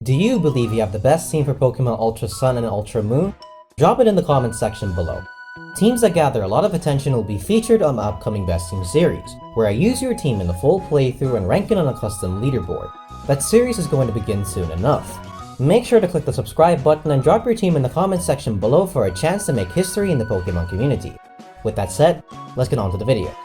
Do you believe you have the best team for Pokemon Ultra Sun and Ultra Moon? Drop it in the comments section below. Teams that gather a lot of attention will be featured on the upcoming Best Team series, where I use your team in a full playthrough and rank it on a custom leaderboard. That series is going to begin soon enough. Make sure to click the subscribe button and drop your team in the comments section below for a chance to make history in the Pokemon community. With that said, let's get on to the video.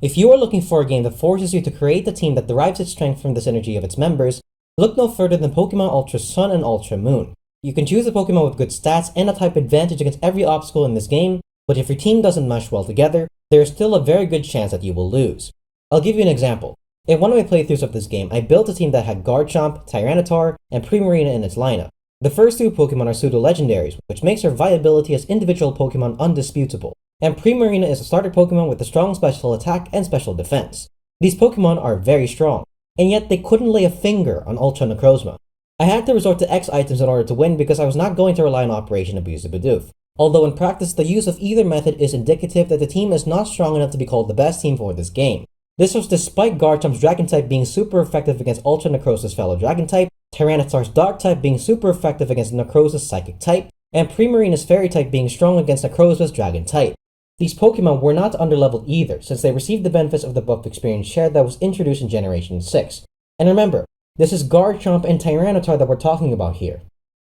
If you are looking for a game that forces you to create a team that derives its strength from the synergy of its members, look no further than Pokemon Ultra Sun and Ultra Moon. You can choose a Pokemon with good stats and a type advantage against every obstacle in this game, but if your team doesn't mesh well together, there is still a very good chance that you will lose. I'll give you an example. In one of my playthroughs of this game, I built a team that had Garchomp, Tyranitar, and Primarina in its lineup. The first two Pokemon are pseudo-legendaries, which makes their viability as individual Pokemon undisputable. And Primarina is a starter Pokemon with a strong special attack and special defense. These Pokemon are very strong, and yet they couldn't lay a finger on Ultra Necrozma. I had to resort to X items in order to win because I was not going to rely on Operation Abuse the Bidoof. Although in practice the use of either method is indicative that the team is not strong enough to be called the best team for this game. This was despite Garchomp's Dragon type being super effective against Ultra Necrozma's fellow Dragon type, Tyranitar's Dark type being super effective against Necrozma's Psychic type, and Primarina's Fairy type being strong against Necrozma's Dragon type. These Pokemon were not underleveled either, since they received the benefits of the buff experience share that was introduced in Generation 6. And remember, this is Garchomp and Tyranitar that we're talking about here.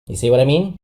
You see what I mean?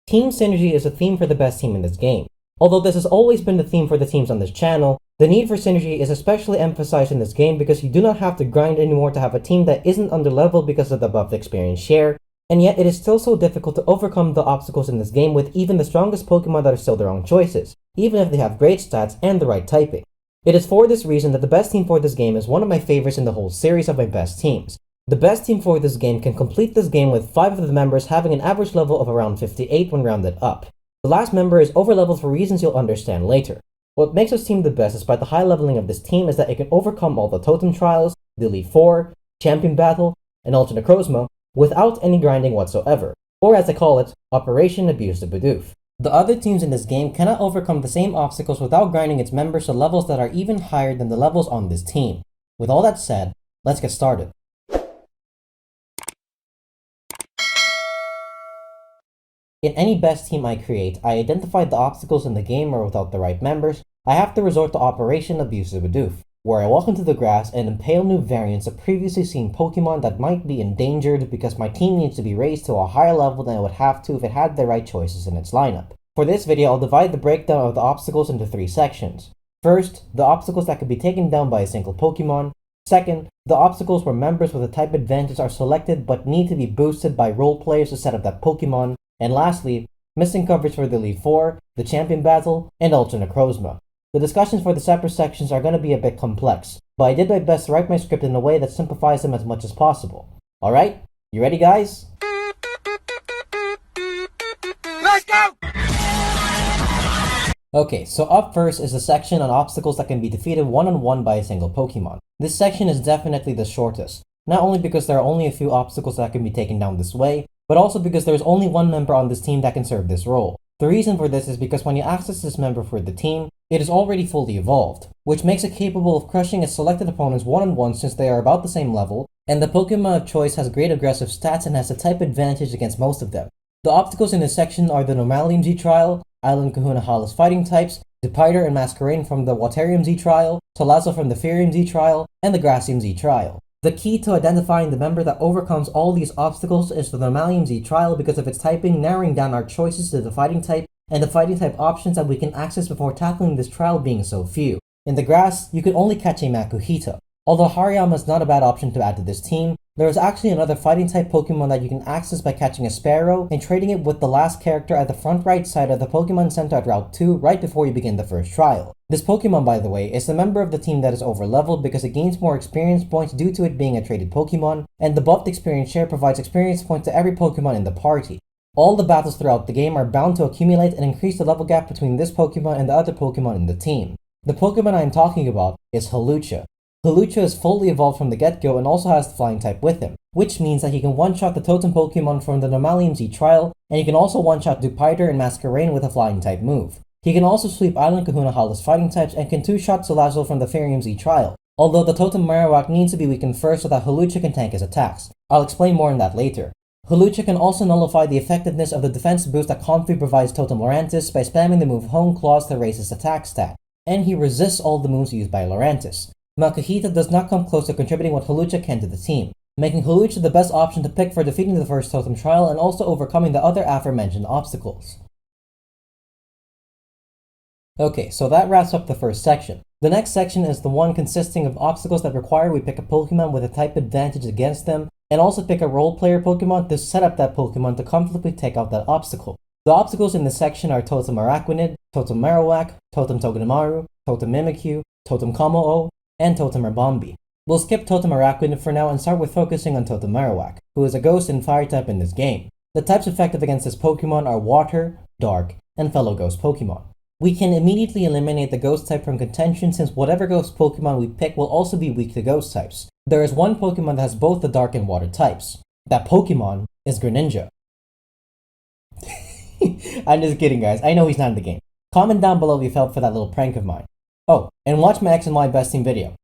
Team Synergy is a theme for the best team in this game. Although this has always been the theme for the teams on this channel, the need for synergy is especially emphasized in this game because you do not have to grind anymore to have a team that isn't underleveled because of the buff experience share, and yet it is still so difficult to overcome the obstacles in this game with even the strongest Pokemon that are still their own choices, even if they have great stats and the right typing. It is for this reason that the best team for this game is one of my favorites in the whole series of my best teams. The best team for this game can complete this game with 5 of the members having an average level of around 58 when rounded up. The last member is overleveled for reasons you'll understand later. What makes this team the best despite the high leveling of this team is that it can overcome all the Totem Trials, the Elite Four, Champion Battle, and Ultra Necrozma without any grinding whatsoever, or as I call it, Operation Abuse the Bidoof. The other teams in this game cannot overcome the same obstacles without grinding its members to levels that are even higher than the levels on this team. With all that said, let's get started. In any best team I create, I identify the obstacles in the game are without the right members. I have to resort to Operation Abuse the Bidoof, where I walk into the grass and impale new variants of previously seen Pokemon that might be endangered because my team needs to be raised to a higher level than it would have to if it had the right choices in its lineup. For this video, I'll divide the breakdown of the obstacles into 3 sections. First, the obstacles that could be taken down by a single Pokemon. Second, the obstacles where members with a type advantage are selected but need to be boosted by role players to set up that Pokemon. And lastly, missing coverage for the Elite Four, the Champion Battle, and Ultra Necrozma. The discussions for the separate sections are going to be a bit complex, but I did my best to write my script in a way that simplifies them as much as possible. Alright, you ready guys? Let's go! Okay, so up first is the section on obstacles that can be defeated one-on-one by a single Pokemon. This section is definitely the shortest, not only because there are only a few obstacles that can be taken down this way, but also because there is only one member on this team that can serve this role. The reason for this is because when you access this member for the team, it is already fully evolved, which makes it capable of crushing its selected opponents one-on-one since they are about the same level, and the Pokemon of choice has great aggressive stats and has a type advantage against most of them. The obstacles in this section are the Normalium Z Trial, Island Kahuna Hollis fighting types, Dupiter and Masquerain from the Waterium Z Trial, Salazzle from the Firium Z Trial, and the Grassium Z Trial. The key to identifying the member that overcomes all these obstacles is the Normalium Z Trial because of its typing, narrowing down our choices to the fighting type and the fighting type options that we can access before tackling this trial being so few. In the grass, you can only catch a Makuhita. Although Hariyama is not a bad option to add to this team, there is actually another fighting type Pokemon that you can access by catching a Sparrow and trading it with the last character at the front right side of the Pokemon Center at Route 2 right before you begin the first trial. This Pokemon, by the way, is the member of the team that is overleveled because it gains more experience points due to it being a traded Pokemon, and the buffed experience share provides experience points to every Pokemon in the party. All the battles throughout the game are bound to accumulate and increase the level gap between this Pokemon and the other Pokemon in the team. The Pokemon I am talking about is Hawlucha. Hawlucha is fully evolved from the get-go and also has the flying type with him, which means that he can one-shot the Totem Pokemon from the Normalium Z Trial, and he can also one-shot Dupiter and Masquerain with a flying type move. He can also sweep Island Kahuna Hala's fighting types and can two-shot Salazzle from the Farium Z trial, although the Totem Marowak needs to be weakened first so that Hawlucha can tank his attacks. I'll explain more on that later. Hawlucha can also nullify the effectiveness of the defense boost that Comfrey provides Totem Lurantis by spamming the move Hone Claws to raise his attack stat, and he resists all the moves used by Lurantis. Makuhita does not come close to contributing what Hawlucha can to the team, making Hawlucha the best option to pick for defeating the first Totem trial and also overcoming the other aforementioned obstacles. Okay, so that wraps up the first section. The next section is the one consisting of obstacles that require we pick a Pokemon with a type advantage against them, and also pick a role player Pokemon to set up that Pokemon to comfortably take out that obstacle. The obstacles in this section are Totem Araquanid, Totem Marowak, Totem Togedemaru, Totem Mimikyu, Totem Kommo-o, and Totem Ribombee. We'll skip Totem Araquanid for now and start with focusing on Totem Marowak, who is a ghost and fire type in this game. The types effective against this Pokemon are Water, Dark, and fellow ghost Pokemon. We can immediately eliminate the ghost type from contention since whatever ghost Pokemon we pick will also be weak to ghost types. There is one Pokemon that has both the dark and water types. That Pokemon is Greninja. I'm just kidding, guys. I know he's not in the game. Comment down below if you felt for that little prank of mine. Oh, and watch my X and Y best team video.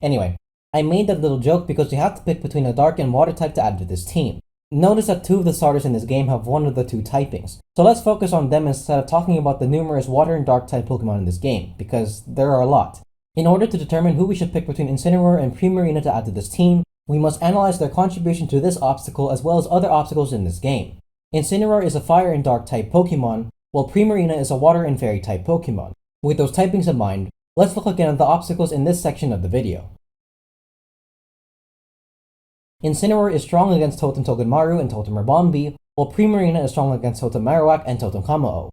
Anyway, I made that little joke because you have to pick between a dark and water type to add to this team. Notice that two of the starters in this game have one of the two typings, so let's focus on them instead of talking about the numerous water and dark type Pokemon in this game, because there are a lot. In order to determine who we should pick between Incineroar and Primarina to add to this team, we must analyze their contribution to this obstacle as well as other obstacles in this game. Incineroar is a fire and dark type Pokemon, while Primarina is a water and fairy type Pokemon. With those typings in mind, let's look again at the obstacles in this section of the video. Incineroar is strong against Totem Togedemaru and Totem Ribombee, while Primarina is strong against Totem Marowak and Totem Kommo-o.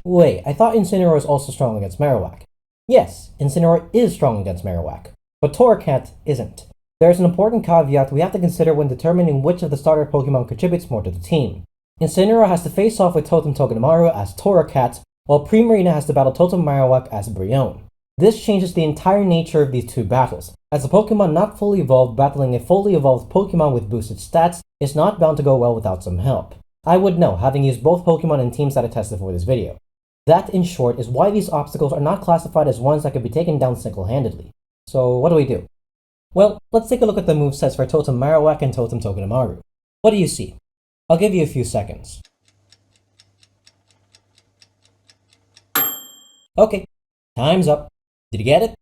Wait, I thought Incineroar is also strong against Marowak. Yes, Incineroar is strong against Marowak, but Torracat isn't. There is an important caveat we have to consider when determining which of the starter Pokemon contributes more to the team. Incineroar has to face off with Totem Togedemaru as Torracat, while Primarina has to battle Totem Marowak as Brionne. This changes the entire nature of these two battles, as a Pokemon not fully evolved battling a fully evolved Pokemon with boosted stats is not bound to go well without some help. I would know, having used both Pokemon in teams that I tested for this video. That, in short, is why these obstacles are not classified as ones that could be taken down single-handedly. So what do we do? Well, let's take a look at the movesets for Totem Marowak and Totem Togedemaru. What do you see? I'll give you a few seconds. Okay, time's up. Did you get it?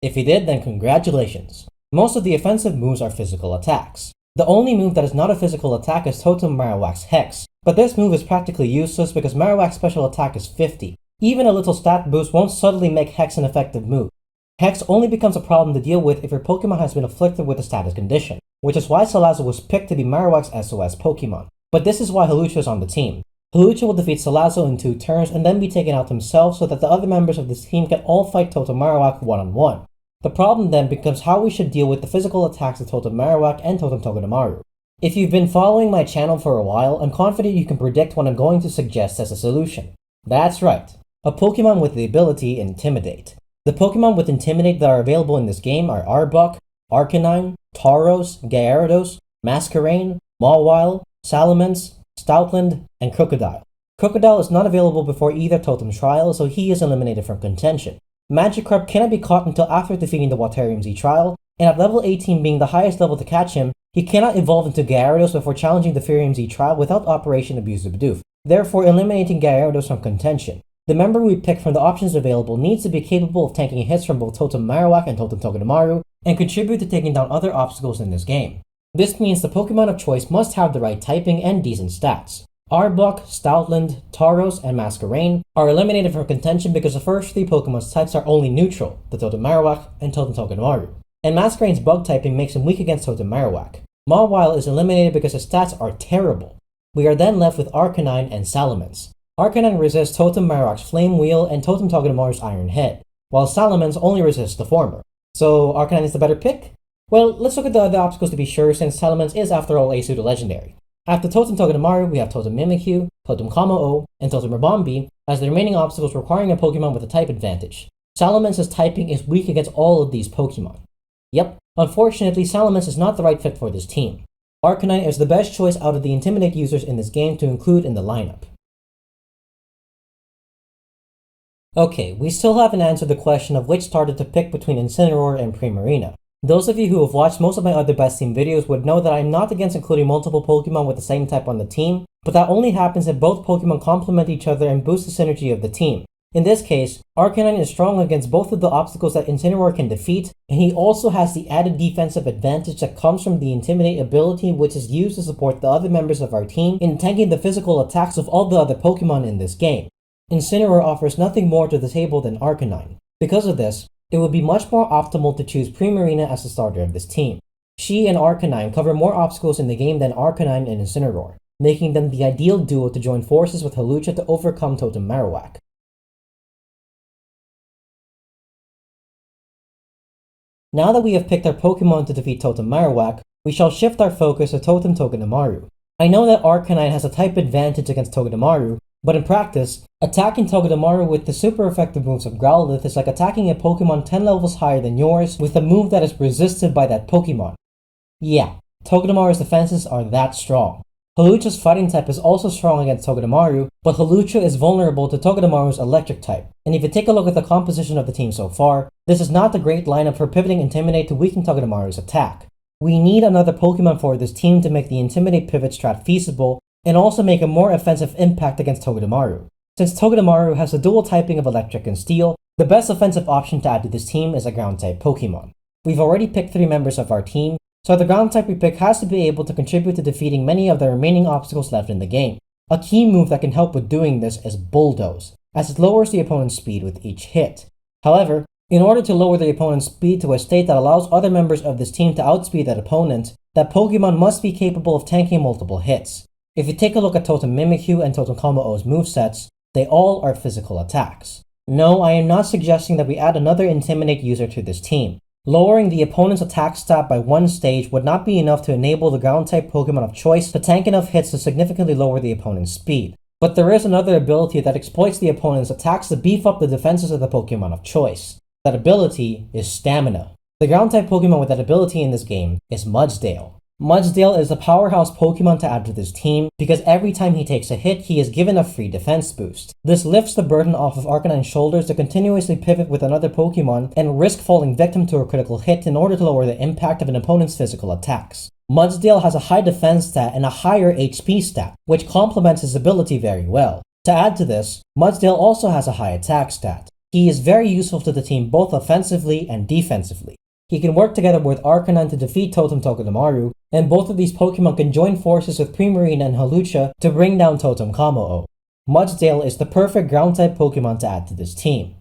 If you did, then congratulations. Most of the offensive moves are physical attacks. The only move that is not a physical attack is Totem Marowak's Hex, but this move is practically useless because Marowak's special attack is 50. Even a little stat boost won't subtly make Hex an effective move. Hex only becomes a problem to deal with if your Pokemon has been afflicted with a status condition, which is why Salazzle was picked to be Marowak's SOS Pokemon. But this is why Hawlucha is on the team. Hawlucha will defeat Salazzle in 2 turns and then be taken out himself so that the other members of this team can all fight Totem Marowak one-on-one. The problem then becomes how we should deal with the physical attacks of Totem Marowak and Totem Togedemaru. If you've been following my channel for a while, I'm confident you can predict what I'm going to suggest as a solution. That's right, a Pokemon with the ability Intimidate. The Pokemon with Intimidate that are available in this game are Arbok, Arcanine, Tauros, Gyarados, Masquerain, Mawile, Salamence, Stoutland, and Crocodile. Crocodile is not available before either Totem trial, so he is eliminated from contention. Magikarp cannot be caught until after defeating the Waterium Z trial, and at level 18 being the highest level to catch him, he cannot evolve into Gyarados before challenging the Farium Z trial without Operation Abusive Bidoof, therefore eliminating Gyarados from contention. The member we pick from the options available needs to be capable of tanking hits from both Totem Marowak and Totem Togedemaru, and contribute to taking down other obstacles in this game. This means the Pokemon of choice must have the right typing and decent stats. Arbok, Stoutland, Tauros, and Masquerain are eliminated from contention because the first 3 Pokemon's types are only neutral, the Totem Marowak and Totem Togedemaru. And Masquerain's bug typing makes him weak against Totem Marowak. Mawile is eliminated because his stats are terrible. We are then left with Arcanine and Salamence. Arcanine resists Totem Marowak's Flame Wheel and Totem Togedemaru's Iron Head, while Salamence only resists the former. So Arcanine is the better pick? Well, let's look at the other obstacles to be sure, since Salamence is after all a pseudo-legendary. After Totem Togedemaru, we have Totem Mimikyu, Totem Kommo-o, and Totem Ribombee as the remaining obstacles requiring a Pokemon with a type advantage. Salamence's typing is weak against all of these Pokemon. Yep, unfortunately Salamence is not the right fit for this team. Arcanine is the best choice out of the Intimidate users in this game to include in the lineup. Okay, we still haven't answered the question of which starter to pick between Incineroar and Primarina. Those of you who have watched most of my other best team videos would know that I'm not against including multiple Pokemon with the same type on the team, but that only happens if both Pokemon complement each other and boost the synergy of the team. In this case, Arcanine is strong against both of the obstacles that Incineroar can defeat, and he also has the added defensive advantage that comes from the Intimidate ability, which is used to support the other members of our team in tanking the physical attacks of all the other Pokemon in this game. Incineroar offers nothing more to the table than Arcanine. Because of this, it would be much more optimal to choose Primarina as the starter of this team. She and Arcanine cover more obstacles in the game than Arcanine and Incineroar, making them the ideal duo to join forces with Hawlucha to overcome Totem Marowak. Now that we have picked our Pokemon to defeat Totem Marowak, we shall shift our focus to Totem Togedemaru. I know that Arcanine has a type advantage against Togedemaru, but in practice, attacking Togedemaru with the super effective moves of Growlithe is like attacking a Pokemon 10 levels higher than yours with a move that is resisted by that Pokemon. Yeah, Togedemaru's defenses are that strong. Hawlucha's fighting type is also strong against Togedemaru, but Hawlucha is vulnerable to Togedemaru's electric type. And if you take a look at the composition of the team so far, this is not a great lineup for pivoting Intimidate to weaken Togedemaru's attack. We need another Pokemon for this team to make the Intimidate pivot strat feasible, and also make a more offensive impact against Togedemaru. Since Togedemaru has a dual typing of Electric and Steel, the best offensive option to add to this team is a Ground-type Pokemon. We've already picked 3 members of our team, so the Ground-type we pick has to be able to contribute to defeating many of the remaining obstacles left in the game. A key move that can help with doing this is Bulldoze, as it lowers the opponent's speed with each hit. However, in order to lower the opponent's speed to a state that allows other members of this team to outspeed that opponent, that Pokemon must be capable of tanking multiple hits. If you take a look at Totem Mimikyu and Totem Kamo-O's movesets, they all are physical attacks. No, I am not suggesting that we add another Intimidate user to this team. Lowering the opponent's attack stat by 1 stage would not be enough to enable the Ground-type Pokemon of choice to tank enough hits to significantly lower the opponent's speed. But there is another ability that exploits the opponent's attacks to beef up the defenses of the Pokemon of choice. That ability is Stamina. The Ground-type Pokemon with that ability in this game is Mudsdale. Mudsdale is a powerhouse Pokemon to add to this team because every time he takes a hit, he is given a free defense boost. This lifts the burden off of Arcanine's shoulders to continuously pivot with another Pokemon and risk falling victim to a critical hit in order to lower the impact of an opponent's physical attacks. Mudsdale has a high defense stat and a higher HP stat, which complements his ability very well. To add to this, Mudsdale also has a high attack stat. He is very useful to the team both offensively and defensively. He can work together with Arcanine to defeat Totem Togedemaru, and both of these Pokemon can join forces with Primarina and Hawlucha to bring down Totem Kamo-O. Mudsdale is the perfect Ground-type Pokemon to add to this team.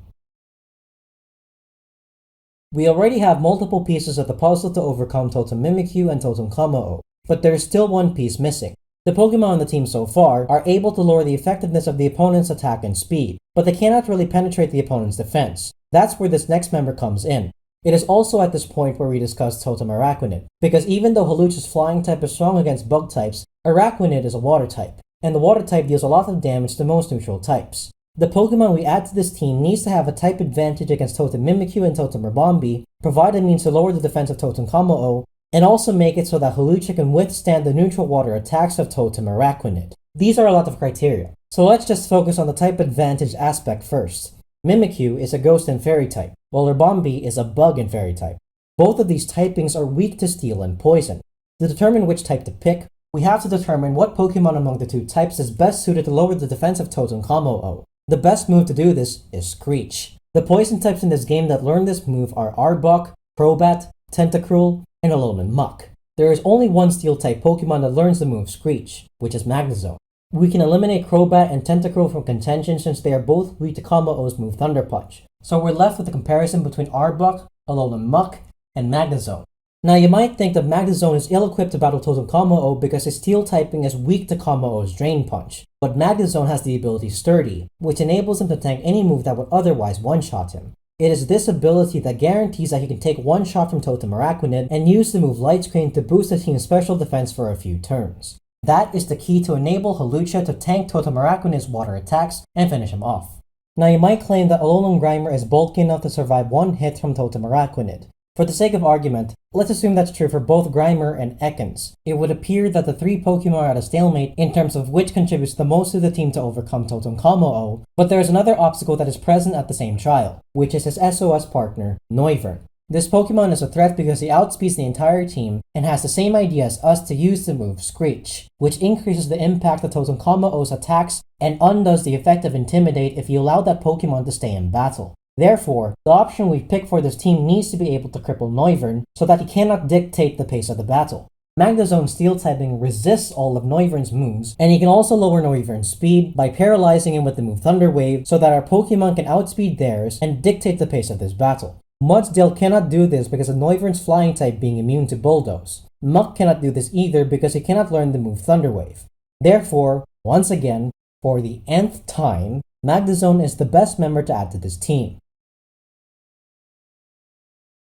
We already have multiple pieces of the puzzle to overcome Totem Mimikyu and Totem Kamo-O, but there is still one piece missing. The Pokemon on the team so far are able to lower the effectiveness of the opponent's attack and speed, but they cannot really penetrate the opponent's defense. That's where this next member comes in. It is also at this point where we discuss Totem Araquanid, because even though Hawlucha's flying type is strong against bug types, Araquanid is a water type, and the water type deals a lot of damage to most neutral types. The Pokemon we add to this team needs to have a type advantage against Totem Mimikyu and Totem Ribombee, provide a means to lower the defense of Totem Kamo-O, and also make it so that Hawlucha can withstand the neutral water attacks of Totem Araquanid. These are a lot of criteria, so let's just focus on the type advantage aspect first. Mimikyu is a ghost and fairy type, while Ribombee is a bug and fairy type. Both of these typings are weak to steel and poison. To determine which type to pick, we have to determine what Pokemon among the 2 types is best suited to lower the defense of Totem Kamo-O. The best move to do this is Screech. The poison types in this game that learn this move are Arbok, Crobat, Tentacruel, and Alolan Muck. There is only one steel type Pokemon that learns the move Screech, which is Magnezone. We can eliminate Crobat and Tentacruel from contention since they are both weak to Kamo-O's move Thunder Punch. So we're left with a comparison between Arbok, Alolan Muck, and Magnezone. Now you might think that Magnezone is ill-equipped to battle Totem Kamo-O because his steel typing is weak to Kamo-O's Drain Punch, but Magnezone has the ability Sturdy, which enables him to tank any move that would otherwise one-shot him. It is this ability that guarantees that he can take one shot from Totem Araquanid and use the move Light Screen to boost the team's special defense for a few turns. That is the key to enable Hawlucha to tank Totem Araquanid's water attacks and finish him off. Now you might claim that Alolan Grimer is bulky enough to survive one hit from Totem Araquanid, For the sake of argument, let's assume that's true for both Grimer and Ekans. It would appear that the three Pokemon are at a stalemate in terms of which contributes the most to the team to overcome Totem Kamo-O, but there is another obstacle that is present at the same trial, which is his SOS partner, Noivern. This Pokemon is a threat because he outspeeds the entire team and has the same idea as us to use the move Screech, which increases the impact of Totem Kamo-O's attacks and undoes the effect of Intimidate if you allow that Pokemon to stay in battle. Therefore, the option we pick for this team needs to be able to cripple Noivern so that he cannot dictate the pace of the battle. Magnezone Steel typing resists all of Noivern's moves, and he can also lower Noivern's speed by paralyzing him with the move Thunder Wave so that our Pokemon can outspeed theirs and dictate the pace of this battle. Mudsdale cannot do this because of Noivern's flying type being immune to Bulldoze. Muck cannot do this either because he cannot learn the move Thunder Wave. Therefore, once again, for the nth time, Magnezone is the best member to add to this team.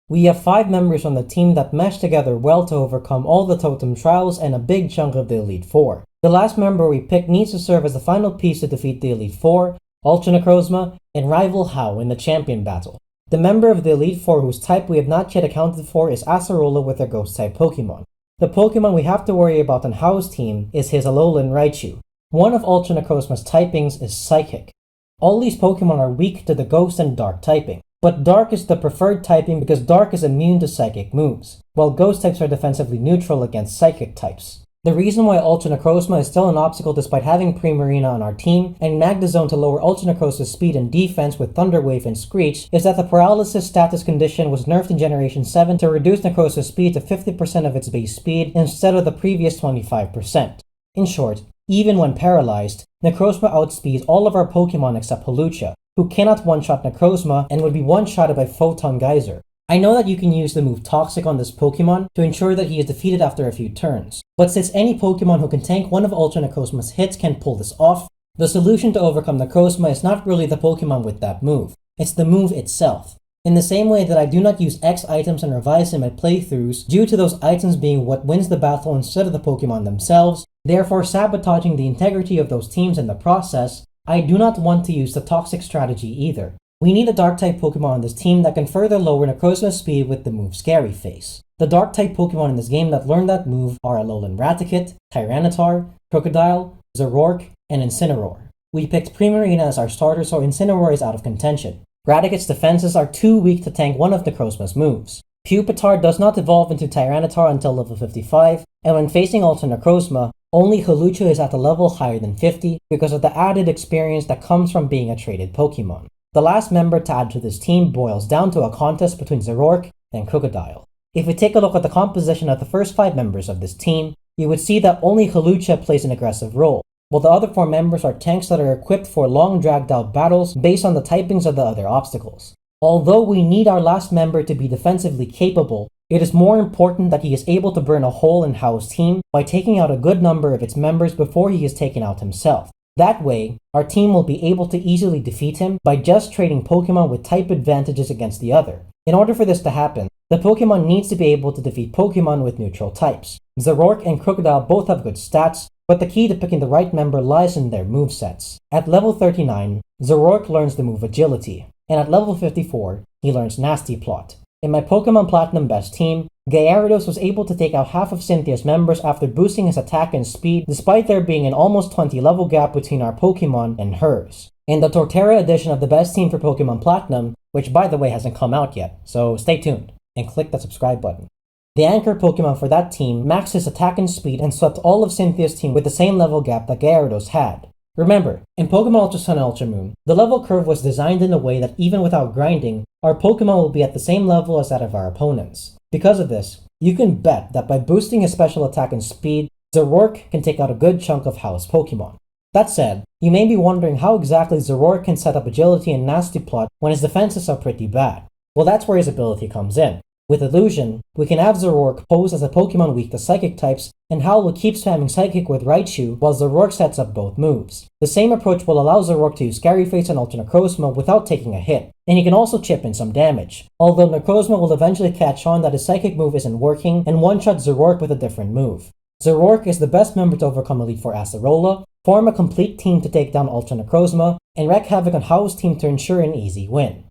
We have 5 members on the team that mesh together well to overcome all the totem trials and a big chunk of the Elite Four. The last member we pick needs to serve as the final piece to defeat the Elite Four, Ultra Necrozma, and rival Hau in the champion battle. The member of the Elite Four whose type we have not yet accounted for is Acerola with her Ghost-type Pokemon. The Pokemon we have to worry about on Hau's team is his Alolan Raichu. One of Ultra Necrozma's typings is Psychic. All these Pokemon are weak to the Ghost and Dark typing. But Dark is the preferred typing because Dark is immune to Psychic moves, while Ghost types are defensively neutral against Psychic types. The reason why Ultra Necrozma is still an obstacle despite having Primarina on our team, and Magnezone to lower Ultra Necrozma's speed and defense with Thunder Wave and Screech, is that the Paralysis status condition was nerfed in Generation 7 to reduce Necrozma's speed to 50% of its base speed instead of the previous 25%. In short, even when paralyzed, Necrozma outspeeds all of our Pokemon except Hawlucha, who cannot one-shot Necrozma and would be one-shotted by Photon Geyser. I know that you can use the move Toxic on this Pokemon to ensure that he is defeated after a few turns, but since any Pokemon who can tank one of Ultra Necrozma's hits can pull this off, the solution to overcome Necrozma is not really the Pokemon with that move, it's the move itself. In the same way that I do not use X items and revise in my playthroughs due to those items being what wins the battle instead of the Pokemon themselves, therefore sabotaging the integrity of those teams in the process, I do not want to use the Toxic strategy either. We need a Dark-type Pokemon on this team that can further lower Necrozma's speed with the move Scary Face. The Dark-type Pokemon in this game that learned that move are Alolan Raticate, Tyranitar, Crocodile, Zoroark, and Incineroar. We picked Primarina as our starter so Incineroar is out of contention. Raticate's defenses are too weak to tank one of Necrozma's moves. Pupitar does not evolve into Tyranitar until level 55, and when facing Ultra Necrozma, only Hawlucha is at a level higher than 50 because of the added experience that comes from being a traded Pokemon. The last member to add to this team boils down to a contest between Zoroark and Crocodile. If we take a look at the composition of the first 5 members of this team, you would see that only Hawlucha plays an aggressive role, while the other 4 members are tanks that are equipped for long dragged out battles based on the typings of the other obstacles. Although we need our last member to be defensively capable, it is more important that he is able to burn a hole in Hau's team by taking out a good number of its members before he is taken out himself. That way, our team will be able to easily defeat him by just trading Pokemon with type advantages against the other. In order for this to happen, the Pokemon needs to be able to defeat Pokemon with neutral types. Zoroark and Crocodile both have good stats, but the key to picking the right member lies in their movesets. At level 39, Zoroark learns the move Agility, and at level 54, he learns Nasty Plot. In my Pokemon Platinum Best team, Gyarados was able to take out half of Cynthia's members after boosting his attack and speed despite there being an almost 20 level gap between our Pokemon and hers. In the Torterra edition of the best team for Pokemon Platinum, which by the way hasn't come out yet, so stay tuned, and click the subscribe button. The anchor Pokemon for that team maxed his attack and speed and swept all of Cynthia's team with the same level gap that Gyarados had. Remember, in Pokemon Ultra Sun and Ultra Moon, the level curve was designed in a way that even without grinding, our Pokemon will be at the same level as that of our opponents. Because of this, you can bet that by boosting his special attack and speed, Zoroark can take out a good chunk of Hau's Pokemon. That said, you may be wondering how exactly Zoroark can set up Agility and Nasty Plot when his defenses are pretty bad. Well, that's where his ability comes in. With Illusion, we can have Zoroark pose as a Pokemon weak to Psychic types, and Hau will keep spamming Psychic with Raichu while Zoroark sets up both moves. The same approach will allow Zoroark to use Scary Face and Ultra Necrozma without taking a hit, and he can also chip in some damage, although Necrozma will eventually catch on that his Psychic move isn't working and one-shot Zoroark with a different move. Zoroark is the best member to overcome Elite Four Acerola, form a complete team to take down Ultra Necrozma, and wreak havoc on Hau's team to ensure an easy win.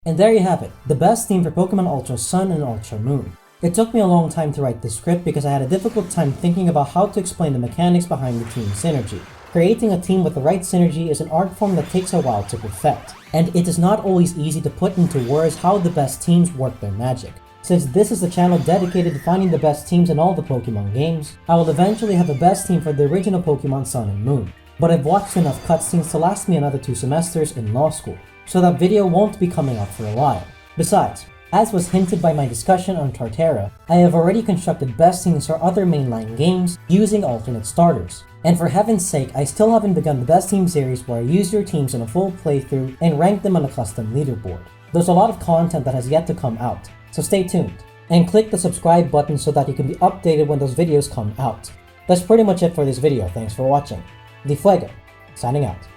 And there you have it, the best team for Pokemon Ultra Sun and Ultra Moon. It took me a long time to write this script because I had a difficult time thinking about how to explain the mechanics behind the team synergy. Creating a team with the right synergy is an art form that takes a while to perfect, and it is not always easy to put into words how the best teams work their magic. Since this is a channel dedicated to finding the best teams in all the Pokemon games, I will eventually have the best team for the original Pokemon Sun and Moon. But I've watched enough cutscenes to last me another 2 semesters in law school, so that video won't be coming up for a while. Besides, as was hinted by my discussion on Torterra, I have already constructed best teams for other mainline games using alternate starters. And for heaven's sake, I still haven't begun the best team series where I use your teams in a full playthrough and rank them on a custom leaderboard. There's a lot of content that has yet to come out, so stay tuned. And click the subscribe button so that you can be updated when those videos come out. That's pretty much it for this video, thanks for watching. DFuego, signing out.